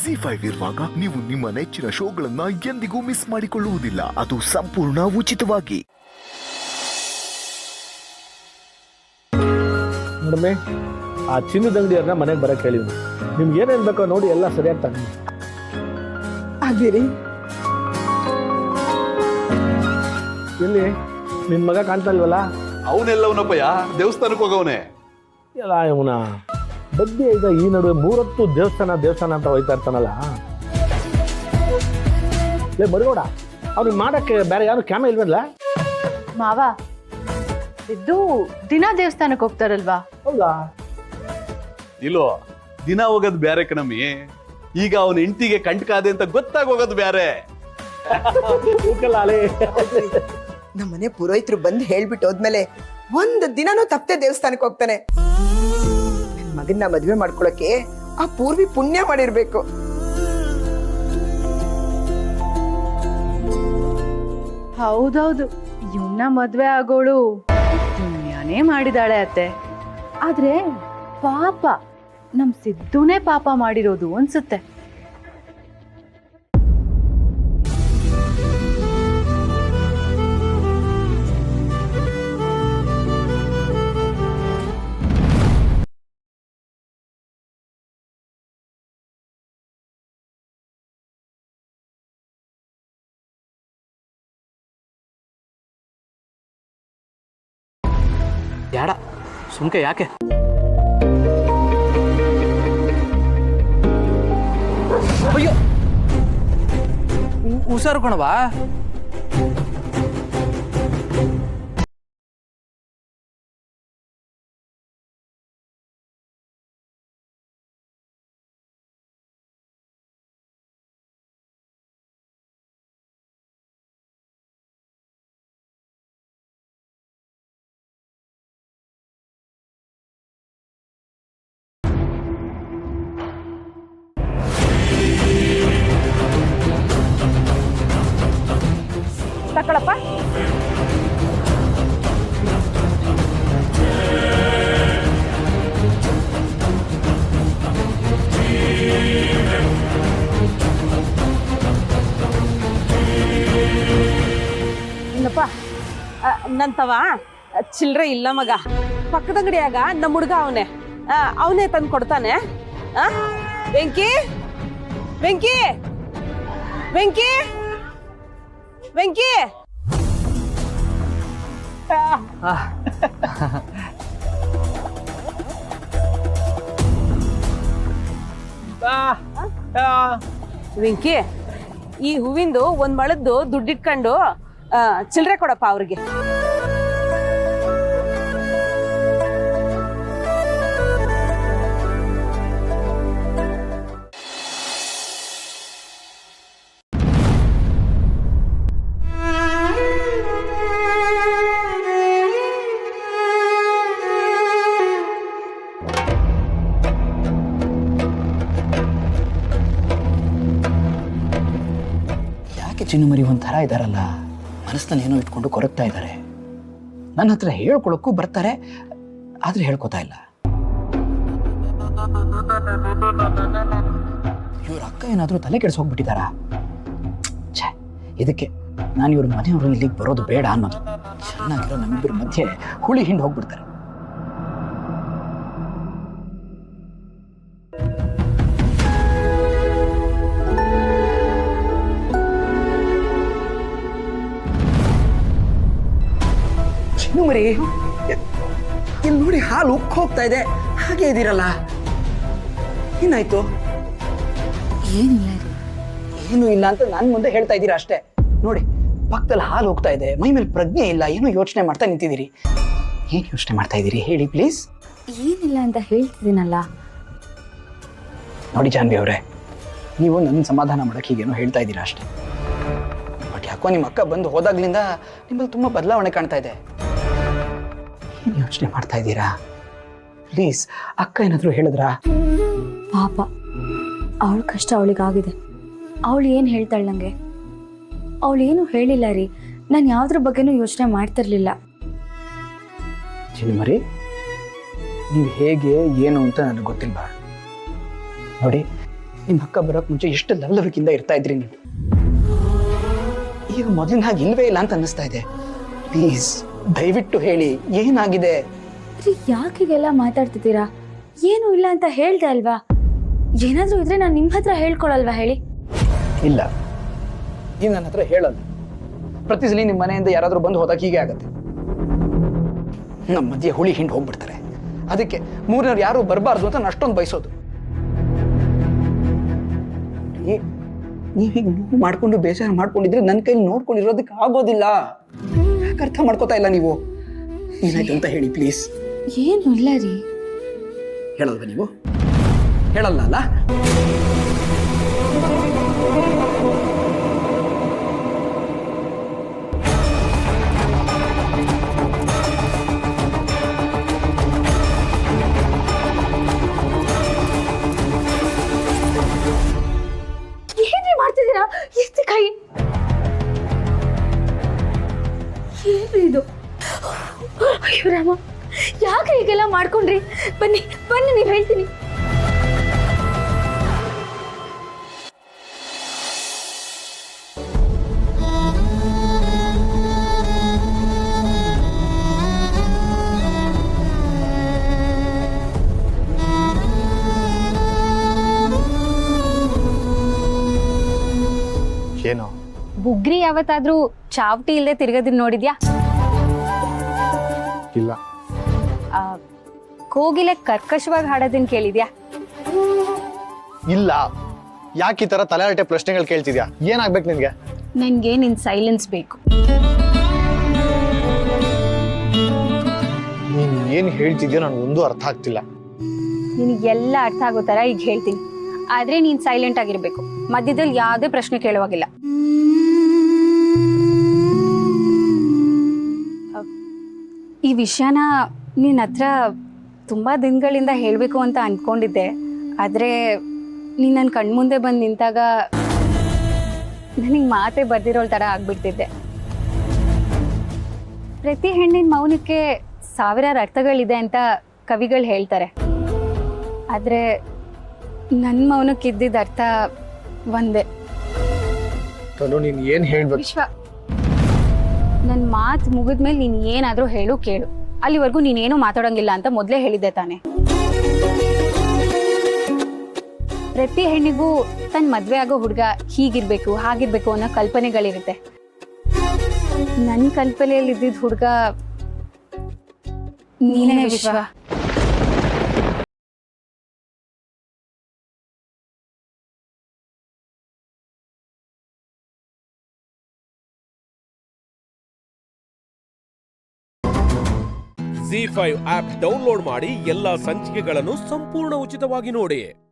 ZEE5 ಇರುವಾಗ ನೀವು ನಿಮ್ಮ ನೆಚ್ಚಿನ ಶೋಗಳನ್ನ ಎಂದಿಗೂ ಮಿಸ್ ಮಾಡಿಕೊಳ್ಳುವುದಿಲ್ಲ. ಅದು ಸಂಪೂರ್ಣ ಉಚಿತವಾಗಿ. ನೋಡಮ್ಮೆ, ಆ ಚಿನ್ನದ ಅಂಗಡಿಯವ್ರನ್ನ ಮನೆಗೆ ಬರಕ್ಕೆ ಹೇಳಿದ್ವಿ. ನಿಮ್ಗೆ ಏನೇನು ಬೇಕೋ ನೋಡಿ ಎಲ್ಲ ಸರಿಯಾಗಿ ತಗೊಂಡು ಆಗಿರಿ. ಎಲ್ಲಿ ನಿನ್ನ ಮಗ ಕಾಣ್ತಾ ಇಲ್ವಲ್ಲ? ಅವನೆಲ್ಲವನಪ್ಪಯ್ಯ, ದೇವಸ್ಥಾನಕ್ಕೆ ಹೋಗವನೆ. ಎಲ್ಲ ಇವನ ಬಗ್ಗೆ ಈಗ ಈ ನಡುವೆ 3 ಹೊತ್ತು ದೇವಸ್ಥಾನ ಅಂತ ಹೋಯ್ತಾ ಇರ್ತಾನಲ್ಲ. ಲೇ ಮರುಗೌಡ, ಅವ್ನಿಗೆ ಮಾಡಕ್ಕೆ ಬೇರೆ ಯಾರು ಕ್ಯಾಮೆ ಇಲ್ವಲ್ಲ? ಮಾವ, ಇದು ದಿನ ದೇವಸ್ಥಾನಕ್ಕೆ ಹೋಗ್ತಾರಲ್ವಾ? ಹೌದಾ? ಇಲ್ಲೋ, ದಿನ ಹೋಗೋದು ಬ್ಯಾರೆ ಕಣಮ್ಮಿ. ಈಗ ಅವನ ಹೆಂಡತಿಗೆ ಕಂಟಕಾದೆ ಅಂತ ಗೊತ್ತಾಗ ಹೋಗೋದು ಬ್ಯಾರೆ. ನಮ್ಮನೆ ಪುರೋಹಿತರು ಬಂದು ಹೇಳ್ಬಿಟ್ಟು ಹೋದ್ಮೇಲೆ 1 ದಿನನೂ ತಪ್ಪದೆ ದೇವಸ್ಥಾನಕ್ಕೆ ಹೋಗ್ತಾನೆ. ನನ್ ಮಗನ್ನ ಮದ್ವೆ ಮಾಡ್ಕೊಳಕ್ಕೆ ಆ ಪೂರ್ವಿ ಪುಣ್ಯ ಮಾಡಿರ್ಬೇಕು. ಹೌದೌದು, ಇವನ್ನ ಮದ್ವೆ ಆಗೋಳು ಪುಣ್ಯನೇ ಮಾಡಿದಾಳೆ ಅತ್ತೆ. ಆದ್ರೆ ಪಾಪ ನಮ್ ಸಿದ್ದುನೇ ಪಾಪ ಮಾಡಿರೋದು ಅನ್ಸುತ್ತೆ. ಬೇಡ ಸುಮ್ಕೆ ಯಾಕೆ? ಅಯ್ಯೋ, ಹುಷಾರು ಕಣವಾ. ತಕೊಳಪ್ಪ. ಏನಪ್ಪ ನಂತವ ಚಿಲ್ರೆ ಇಲ್ಲ ಮಗ. ಪಕ್ಕದ ಅಂಗಡಿಯಾಗ ನಮ್ಮ ಹುಡುಗ ಅವನೇ ತಂದು ಕೊಡ್ತಾನೆ. ವೆಂಕಿ ವೆಂಕಿ ವೆಂಕಿ ವೆಂಕಿ ವೆಂಕಿ, ಈ ಹೂವಿಂದು 1 ಮೊಳದ್ದು ದುಡ್ಡಿಟ್ಕೊಂಡು ಚಿಲ್ರೆ ಕೊಡಪ್ಪ ಅವ್ರಿಗೆ. ಚಿನ್ನು ಮರಿ ಒಂಥರ ಇದ್ದಾರಲ್ಲ, ಮನಸ್ಸಲ್ಲಿ ಏನೋ ಇಟ್ಕೊಂಡು ಕೊರಗ್ತಾ ಇದ್ದಾರೆ. ನನ್ನ ಹತ್ರ ಹೇಳ್ಕೊಳಕ್ಕೂ ಬರ್ತಾರೆ, ಆದ್ರೆ ಹೇಳ್ಕೊತಾ ಇಲ್ಲ. ಇವ್ರ ಅಕ್ಕ ಏನಾದ್ರೂ ತಲೆ ಕೆಡಿಸೋಗ್ಬಿಟ್ಟಿದಾರ? ಛೇ, ಇದಕ್ಕೆ ನಾನು ಇವ್ರ ಮನೆಯವರು ಇಲ್ಲಿಗೆ ಬರೋದು ಬೇಡ ಅನ್ನೋದು. ಚೆನ್ನಾಗಿರೋ ನಮ್ಮಿಬ್ಬರ ಮಧ್ಯೆ ಹುಳಿ ಹಿಂಡ್ ಹೋಗ್ಬಿಡ್ತಾರೆ. ಮರಿ, ಇಲ್ಲಿ ನೋಡಿ, ಹಾಲು ಉಕ್ಕ ಹೋಗ್ತಾ ಇದೆ. ಹಾಗೆ ಇದ್ದೀರಲ್ಲ, ಏನಾಯ್ತು? ಏನಿಲ್ಲ ರೀ. ಏನು ಇಲ್ಲ ಅಂತ ನನ್ ಮುಂದೆ ಹೇಳ್ತಾ ಇದ್ದೀರಾ ಅಷ್ಟೇ. ನೋಡಿ, ಪಕ್ಕದಲ್ಲಿ ಹಾಲು ಹೋಗ್ತಾ ಇದೆ, ಮೈ ಮೇಲೆ ಪ್ರಜ್ಞೆ ಇಲ್ಲ, ಏನೋ ಯೋಚನೆ ಮಾಡ್ತಾ ನಿಂತಿದ್ದೀರಿ. ಏನ್ ಯೋಚನೆ ಮಾಡ್ತಾ ಇದ್ದೀರಿ ಹೇಳಿ ಪ್ಲೀಸ್? ಏನಿಲ್ಲ ಅಂತ ಹೇಳ್ತಿದ್ದೀನಲ್ಲ. ನೋಡಿ ಜಾನ್ವಿ ಅವರೇ, ನೀವು ನನ್ನ ಸಮಾಧಾನ ಮಾಡಕ್ಕೆ ಹೀಗೇನೋ ಹೇಳ್ತಾ ಇದ್ದೀರಾ ಅಷ್ಟೇ. ಬಟ್ ಯಾಕೋ ನಿಮ್ಮ ಅಕ್ಕ ಬಂದು ಹೋದಾಗ್ಲಿಂದ ನಿಮ್ಮಲ್ಲಿ ತುಂಬಾ ಬದಲಾವಣೆ ಕಾಣ್ತಾ ಇದೆ. ಏನ್ ಯೋಚನೆ ಮಾಡ್ತಾ ಇದ್ದೀರಾ ಪ್ಲೀಸ್? ಅಕ್ಕ ಏನಾದ್ರು ಹೇಳಿದ್ರಾ? ಪಾಪ, ಅವಳ ಕಷ್ಟ ಅವಳಿಗಾಗಿದೆ. ಅವಳು ಏನು ಹೇಳ್ತಾಳೆ ನನಗೆ? ಅವಳೇನು ಹೇಳಿಲ್ಲ ರೀ. ನಾನು ಯಾವುದ್ರ ಬಗ್ಗೆನೂ ಯೋಚನೆ ಮಾಡ್ತಿರ್ಲಿಲ್ಲ. ಚಿನ್ಮರಿ, ನೀವು ಹೇಗೆ ಏನು ಅಂತ ನನಗೆ ಗೊತ್ತಿಲ್ವಾ? ನೋಡಿ, ನಿಮ್ಮ ಅಕ್ಕ ಬರೋಕ್ ಮುಂಚೆ ಎಷ್ಟು ಲವಲವಿಕೆಯಿಂದ ಇರ್ತಾ ಇದ್ರಿ ನೀವು. ಈಗ ಮೊದಲಿನ ಹಾಗೆ ಇಲ್ವೇ ಇಲ್ಲ ಅಂತ ಅನ್ನಿಸ್ತಾ ಇದೆ. ಪ್ಲೀಸ್ ದಯವಿಟ್ಟು ಹೇಳಿ, ಏನಾಗಿದೆ? ಯಾಕೆ ಹೀಗೆಲ್ಲ ಮಾತಾಡ್ತಿದ್ದೀರಾ? ಏನು ಇಲ್ಲ ಅಂತ ಹೇಳ್ದೆ ಅಲ್ವಾ? ಏನಾದ್ರೂ ಇದ್ರೆ ನಾನು ನಿಮ್ಮ ಹತ್ರ ಹೇಳ್ಕೊಳಲ್ವಾ ಹೇಳಿ? ಇಲ್ಲ, ನೀವು ನನ್ನ ಹತ್ರ ಹೇಳಲ್ಲ. ಪ್ರತಿ ಸಲ ನಿಮ್ಮ ಮನೆಯಿಂದ ಯಾರಾದ್ರೂ ಬಂದು ಹೋದಾಗ ಹೀಗೆ ಆಗತ್ತೆ. ನಮ್ಮ ಮಧ್ಯೆ ಹುಳಿ ಹಿಂಡು ಹೋಗ್ಬಿಡ್ತಾರೆ. ಅದಕ್ಕೆ ಮೂರನೇವ್ರು ಯಾರು ಬರಬಾರ್ದು ಅಂತ ನಾನು ಅಷ್ಟೊಂದು ಬಯಸೋದು. ನೀವೀಗ ನೋವು ಮಾಡ್ಕೊಂಡು ಬೇಜಾರು ಮಾಡ್ಕೊಂಡಿದ್ರೆ ನನ್ನ ಕೈಲಿ ನೋಡ್ಕೊಂಡಿರೋದಕ್ಕೆ ಆಗೋದಿಲ್ಲ. ಯಾಕೆ ಅರ್ಥ ಮಾಡ್ಕೋತಾ ಇಲ್ಲ ನೀವು? ಏನಾಯ್ತು ಅಂತ ಹೇಳಿ ಪ್ಲೀಸ್. ಏನು ಇಲ್ಲ ರೀ. ಹೇಳಲ್ವಾ ನೀವು? ಹೇಳಲ್ಲ ಅಲ್ಲ? ಏನ್ರಿ ಮಾಡ್ತಿದ್ದೀರಾ? ಎಷ್ಟು ಕೈ ಏನ್ರಿ ಇದು? ಅಯ್ಯೋ ರಾಮ, ಯಾಕೆ ಹೀಗೆಲ್ಲ ಮಾಡ್ಕೊಂಡ್ರಿ? ಬನ್ನಿ ಬನ್ನಿ, ನೀವು ಹೇಳ್ತೀನಿ. ಏನು? ಬುಗ್ರಿ ಯಾವತ್ತಾದ್ರೂ ಚಾವಟಿ ಇಲ್ಲದೆ ತಿರ್ಗದಿನ್ ನೋಡಿದ್ಯಾ? ಇಲ್ಲ. ಕೋಗಿಲೆ ಕರ್ಕಶವಾಗಿ ಹಾಡೋದನ್ನ ಕೇಳಿದ್ಯಾ? ಇಲ್ಲ. ಯಾಕೆ ಈ ತರ ತಲೆಹರಟೆ ಪ್ರಶ್ನೆಗಳು ಕೇಳ್ತಿದ್ಯಾ? ಏನಾಗ್ಬೇಕು ನಿನ್ಗೆ? ನನ್ಗೆ ನಿನ್ ಸೈಲೆನ್ಸ್ ಬೇಕು. ನೀನ್ ಏನ್ ಹೇಳ್ತಿದ್ಯೋ ನನ್ಗೊಂದು ಅರ್ಥ ಆಗ್ತಿಲ್ಲ. ನಿನಗೆಲ್ಲ ಅರ್ಥ ಆಗೋ ತರ ಈಗ ಹೇಳ್ತೀನಿ, ಆದ್ರೆ ನೀನ್ ಸೈಲೆಂಟ್ ಆಗಿರ್ಬೇಕು. ಮಧ್ಯದಲ್ಲಿ ಯಾವುದೇ ಪ್ರಶ್ನೆ ಕೇಳುವಾಗಿಲ್ಲ. ಈ ವಿಷಯನ ನಿನ್ನ ಹತ್ರ ತುಂಬಾ ದಿನಗಳಿಂದ ಹೇಳ್ಬೇಕು ಅಂತ ಅನ್ಕೊಂಡಿದ್ದೆ. ಆದ್ರೆ ನೀನ್ ನನ್ನ ಕಣ್ಮುಂದೆ ಬಂದು ನಿಂತಾಗ ನನಗೆ ಮಾತೇ ಬರ್ದಿರೋಳ್ ತರ ಆಗ್ಬಿಡ್ತಿದ್ದೆ. ಪ್ರತಿ ಹೆಣ್ಣಿನ ಮೌನಕ್ಕೆ ಸಾವಿರಾರು ಅರ್ಥಗಳಿದೆ ಅಂತ ಕವಿಗಳು ಹೇಳ್ತಾರೆ. ಆದ್ರೆ ನನ್ನ ಮೌನಕ್ಕಿದ್ದಿದ್ದ ಅರ್ಥ ಒಂದೇ. ನೀನ್ ಏನ್ ಹೇಳ್ಬೇಕು? ವಿಶ್ವ, ನನ್ನ ಮಾತು ಮುಗಿದ್ಮೇಲೆ ನೀನ್ ಏನಾದ್ರೂ ಹೇಳು ಕೇಳು. ಅಲ್ಲಿವರೆಗೂ ನೀನೇನು ಮಾತಾಡೋಂಗಿಲ್ಲ ಅಂತ ಮೊದಲೇ ಹೇಳಿದ್ದೆ ತಾನೆ. ಪ್ರತಿ ಹೆಣ್ಣಿಗೂ ತನ್ನ ಮದ್ವೆ ಆಗೋ ಹುಡುಗ ಹೀಗಿರ್ಬೇಕು ಹಾಗಿರ್ಬೇಕು ಅನ್ನೋ ಕಲ್ಪನೆಗಳಿರುತ್ತೆ. ನನ್ನ ಕಲ್ಪನೆಯಲ್ಲಿ ಇದ್ದಿದ್ದ ಹುಡುಗ ನೀನೇ ವಿಶ್ವ. ZEE5 ಆಪ್ ಡೌನ್ಲೋಡ್ ಮಾಡಿ ಎಲ್ಲಾ ಸಂಚಿಕೆಗಳನ್ನು ಸಂಪೂರ್ಣ ಉಚಿತವಾಗಿ ನೋಡಿ.